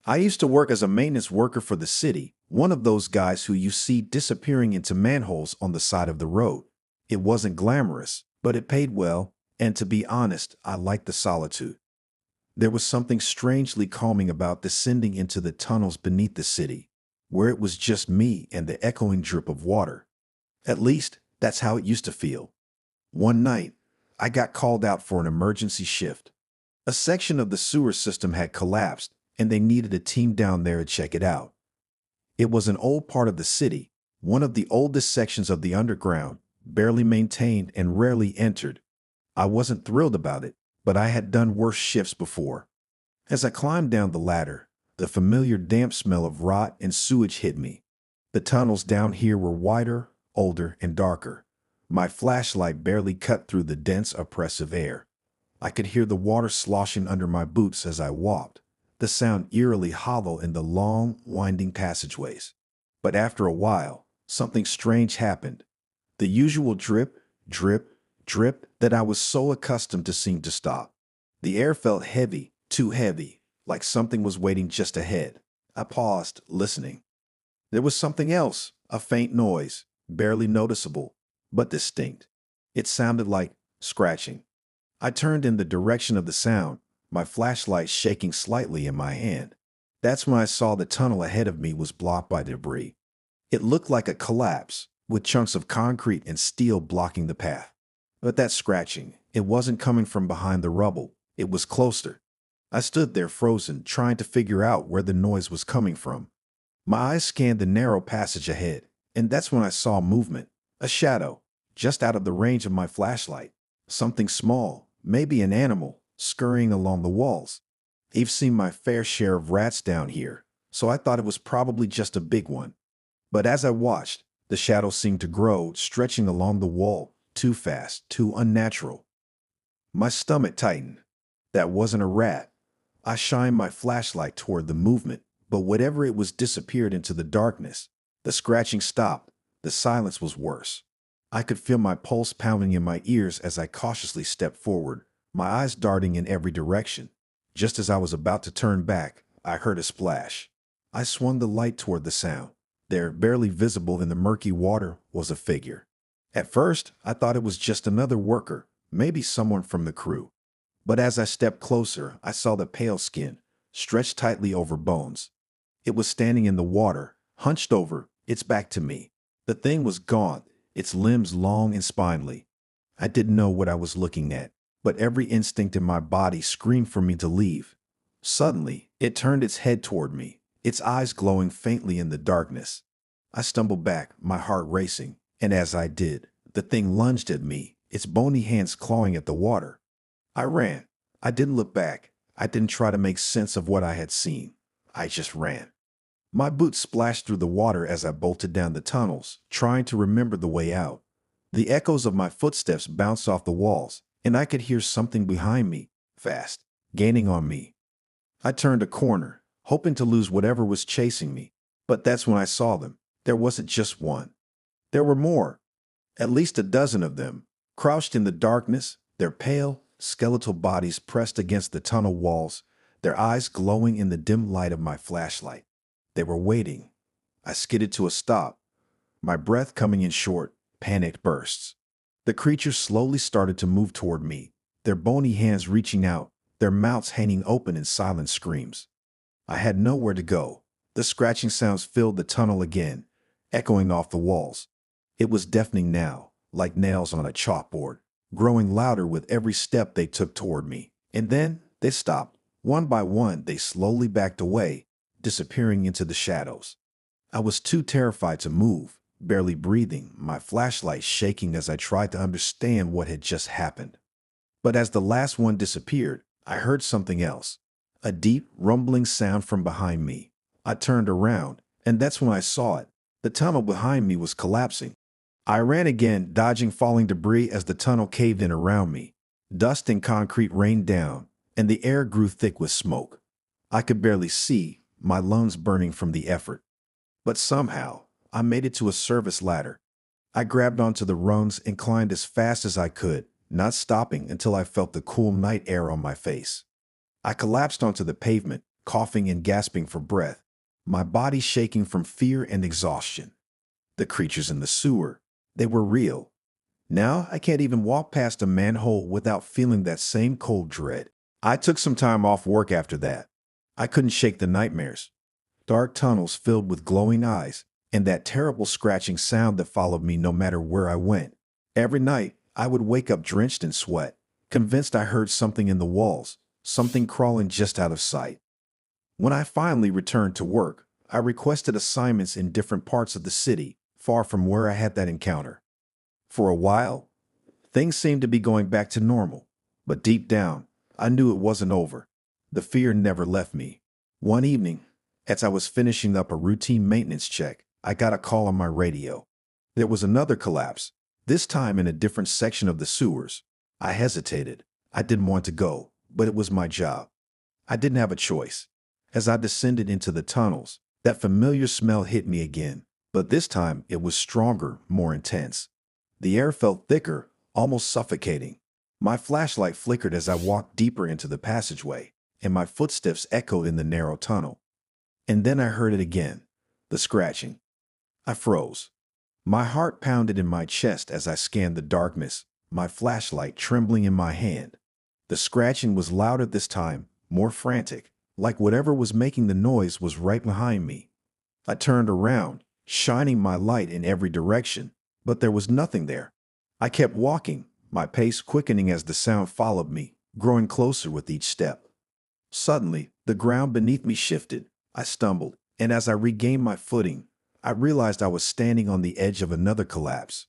I used to work as a maintenance worker for the city, one of those guys who you see disappearing into manholes on the side of the road. It wasn't glamorous, but it paid well, and to be honest, I liked the solitude. There was something strangely calming about descending into the tunnels beneath the city, where it was just me and the echoing drip of water. At least, that's how it used to feel. One night, I got called out for an emergency shift. A section of the sewer system had collapsed, and they needed a team down there to check it out. It was an old part of the city, one of the oldest sections of the underground, barely maintained and rarely entered. I wasn't thrilled about it, but I had done worse shifts before. As I climbed down the ladder, the familiar damp smell of rot and sewage hit me. The tunnels down here were wider, older, and darker. My flashlight barely cut through the dense, oppressive air. I could hear the water sloshing under my boots as I walked, the sound eerily hollow in the long, winding passageways. But after a while, something strange happened. The usual drip, drip, drip that I was so accustomed to seemed to stop. The air felt heavy, too heavy, like something was waiting just ahead. I paused, listening. There was something else, a faint noise, barely noticeable, but distinct. It sounded like scratching. I turned in the direction of the sound, my flashlight shaking slightly in my hand. That's when I saw the tunnel ahead of me was blocked by debris. It looked like a collapse, with chunks of concrete and steel blocking the path. But that scratching, it wasn't coming from behind the rubble. It was closer. I stood there frozen, trying to figure out where the noise was coming from. My eyes scanned the narrow passage ahead, and that's when I saw movement, a shadow, just out of the range of my flashlight. Something small, maybe an animal, scurrying along the walls. I've seen my fair share of rats down here, so I thought it was probably just a big one. But as I watched, the shadow seemed to grow, stretching along the wall, too fast, too unnatural. My stomach tightened. That wasn't a rat. I shined my flashlight toward the movement, but whatever it was disappeared into the darkness. The scratching stopped. The silence was worse. I could feel my pulse pounding in my ears as I cautiously stepped forward, my eyes darting in every direction. Just as I was about to turn back, I heard a splash. I swung the light toward the sound. There, barely visible in the murky water, was a figure. At first, I thought it was just another worker, maybe someone from the crew. But as I stepped closer, I saw the pale skin, stretched tightly over bones. It was standing in the water, hunched over, its back to me. The thing was gaunt, its limbs long and spindly. I didn't know what I was looking at, but every instinct in my body screamed for me to leave. Suddenly, it turned its head toward me, its eyes glowing faintly in the darkness. I stumbled back, my heart racing, and as I did, the thing lunged at me, its bony hands clawing at the water. I ran. I didn't look back. I didn't try to make sense of what I had seen. I just ran. My boots splashed through the water as I bolted down the tunnels, trying to remember the way out. The echoes of my footsteps bounced off the walls, and I could hear something behind me, fast, gaining on me. I turned a corner, hoping to lose whatever was chasing me, but that's when I saw them. There wasn't just one. There were more, at least a dozen of them, crouched in the darkness, their pale, skeletal bodies pressed against the tunnel walls, their eyes glowing in the dim light of my flashlight. They were waiting. I skidded to a stop, my breath coming in short, panicked bursts. The creatures slowly started to move toward me, their bony hands reaching out, their mouths hanging open in silent screams. I had nowhere to go. The scratching sounds filled the tunnel again, echoing off the walls. It was deafening now, like nails on a chalkboard, growing louder with every step they took toward me. And then they stopped. One by one, they slowly backed away, disappearing into the shadows. I was too terrified to move, barely breathing, my flashlight shaking as I tried to understand what had just happened. But as the last one disappeared, I heard something else. A deep, rumbling sound from behind me. I turned around, and that's when I saw it. The tunnel behind me was collapsing. I ran again, dodging falling debris as the tunnel caved in around me. Dust and concrete rained down, and the air grew thick with smoke. I could barely see, my lungs burning from the effort. But somehow, I made it to a service ladder. I grabbed onto the rungs and climbed as fast as I could, not stopping until I felt the cool night air on my face. I collapsed onto the pavement, coughing and gasping for breath, my body shaking from fear and exhaustion. The creatures in the sewer, they were real. Now I can't even walk past a manhole without feeling that same cold dread. I took some time off work after that. I couldn't shake the nightmares. Dark tunnels filled with glowing eyes, and that terrible scratching sound that followed me no matter where I went. Every night, I would wake up drenched in sweat, convinced I heard something in the walls, something crawling just out of sight. When I finally returned to work, I requested assignments in different parts of the city, far from where I had that encounter. For a while, things seemed to be going back to normal, but deep down, I knew it wasn't over. The fear never left me. One evening, as I was finishing up a routine maintenance check, I got a call on my radio. There was another collapse, this time in a different section of the sewers. I hesitated. I didn't want to go, but it was my job. I didn't have a choice. As I descended into the tunnels, that familiar smell hit me again, but this time it was stronger, more intense. The air felt thicker, almost suffocating. My flashlight flickered as I walked deeper into the passageway, and my footsteps echoed in the narrow tunnel. And then I heard it again, the scratching. I froze. My heart pounded in my chest as I scanned the darkness, my flashlight trembling in my hand. The scratching was louder this time, more frantic, like whatever was making the noise was right behind me. I turned around, shining my light in every direction, but there was nothing there. I kept walking, my pace quickening as the sound followed me, growing closer with each step. Suddenly, the ground beneath me shifted. I stumbled, and as I regained my footing, I realized I was standing on the edge of another collapse.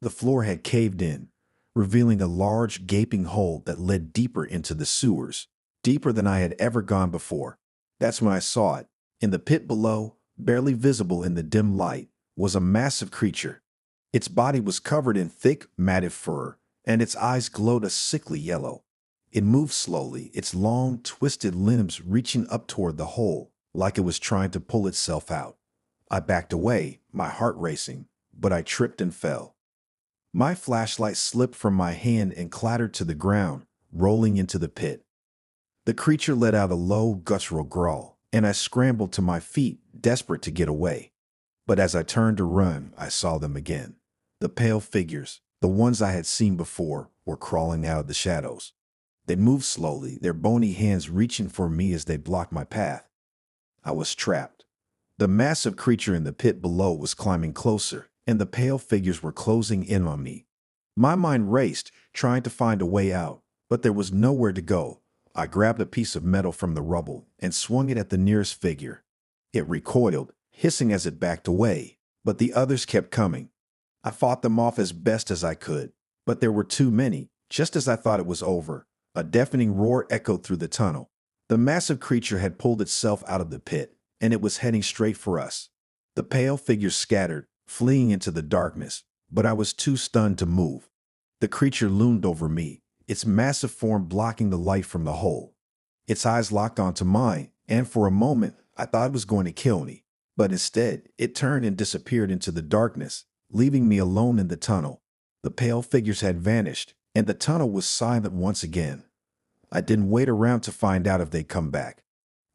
The floor had caved in, revealing a large, gaping hole that led deeper into the sewers, deeper than I had ever gone before. That's when I saw it. In the pit below, barely visible in the dim light, was a massive creature. Its body was covered in thick, matted fur, and its eyes glowed a sickly yellow. It moved slowly, its long, twisted limbs reaching up toward the hole, like it was trying to pull itself out. I backed away, my heart racing, but I tripped and fell. My flashlight slipped from my hand and clattered to the ground, rolling into the pit. The creature let out a low, guttural growl, and I scrambled to my feet, desperate to get away. But as I turned to run, I saw them again. The pale figures, the ones I had seen before, were crawling out of the shadows. They moved slowly, their bony hands reaching for me as they blocked my path. I was trapped. The massive creature in the pit below was climbing closer, and the pale figures were closing in on me. My mind raced, trying to find a way out, but there was nowhere to go. I grabbed a piece of metal from the rubble and swung it at the nearest figure. It recoiled, hissing as it backed away, but the others kept coming. I fought them off as best as I could, but there were too many. Just as I thought it was over, a deafening roar echoed through the tunnel. The massive creature had pulled itself out of the pit, and it was heading straight for us. The pale figures scattered, fleeing into the darkness, but I was too stunned to move. The creature loomed over me, its massive form blocking the light from the hole. Its eyes locked onto mine, and for a moment, I thought it was going to kill me. But instead, it turned and disappeared into the darkness, leaving me alone in the tunnel. The pale figures had vanished, and the tunnel was silent once again. I didn't wait around to find out if they'd come back.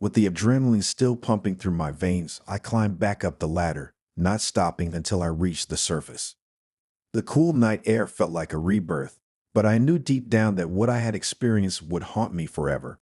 With the adrenaline still pumping through my veins, I climbed back up the ladder, not stopping until I reached the surface. The cool night air felt like a rebirth, but I knew deep down that what I had experienced would haunt me forever.